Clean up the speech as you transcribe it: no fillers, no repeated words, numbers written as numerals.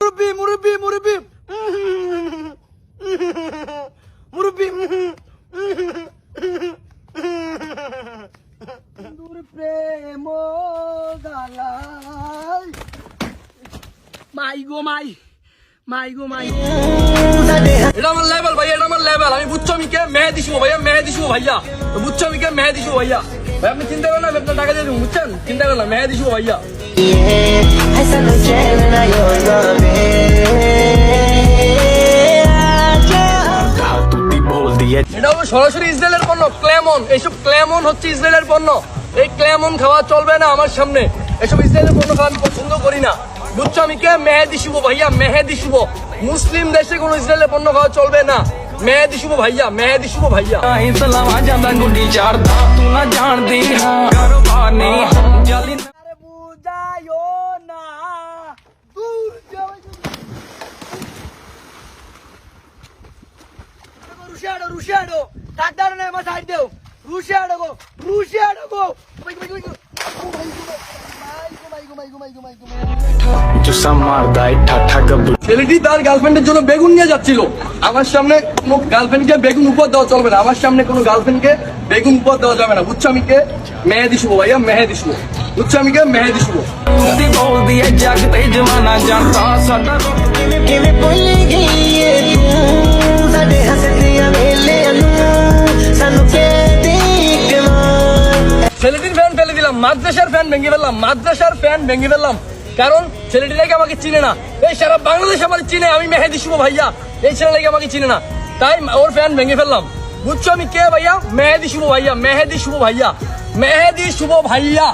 মুরব্বি মুরব্বি মুরব্বি দূর প্রেম গালাই মাই গো মাই মাই গো মাই এটা আমার লেভেল ভাইয়া, এটা আমার লেভেল। আমি বুঝছো আমি কে মেহেদি শুভ ভাইয়া, মেহেদি শুভ ভাইয়া বুঝছো আমি কে মেহেদি শুভ ভাইয়া। ভাই আপনি চিন্তা করেন না, আমি আপনার টাকা দিয়ে দেবো বুঝছেন, চিন্তা করেন না, মেহেদি শুভ ভাইয়া। এটা হলো সরাসরি ইসরায়েলের পণ্য ক্লেমন। এইসব ক্লেমন হচ্ছে ইসরায়েলের পণ্য। এই ক্লেমন খাওয়া চলবে না আমার সামনে। এসব ইসরায়েলের পণ্য খাওয়া আমি পছন্দ করি না বুঝছো আমি কে মেহেদি শুভ ভাইয়া, মেহেদি শুভ। মুসলিম দেশে কোনো ইসরায়েলের পণ্য খাওয়া চলবে না। মেহেদি শুভ ভাইয়া, মেহেদি শুভ ভাইয়া। Rusciado, tagliare nel masaggio. Rusciado, go. ছেলেটি তার গার্লফ্রেন্ডের জন্য বেগুন নিয়ে যাচ্ছিল। আমার সামনে কোনো গার্লফ্রেন্ডকে বেগুন উপহার দেওয়া চলবে না। আমার সামনে কোনো গার্লফ্রেন্ডকে বেগুন উপহার দেওয়া যাবে না বুঝছো আমি কে মেহেদি শুভ ভাইয়া, মেহেদি শুভ বুঝছো আমি কে মেহেদি শুভ। ছেলেটির ফ্যান ফেলে দিলাম, মাদ্রাসার ফ্যান ভেঙে ফেললাম, মাদ্রাসার ফ্যান ভেঙে ফেললাম। কারণ ছেলেটি নাকি আমাকে চিনে না। এই সারা বাংলাদেশ আমার চিনে আমি মেহেদি শুভ ভাইয়া, এই ছেলে নাকি আমাকে চিনে না, তাই ওর ফ্যান ভেঙে ফেললাম বুঝছো আমি কে ভাইয়া মেহেদি শুভ ভাইয়া, মেহেদি শুভ ভাইয়া, মেহেদি শুভ ভাইয়া।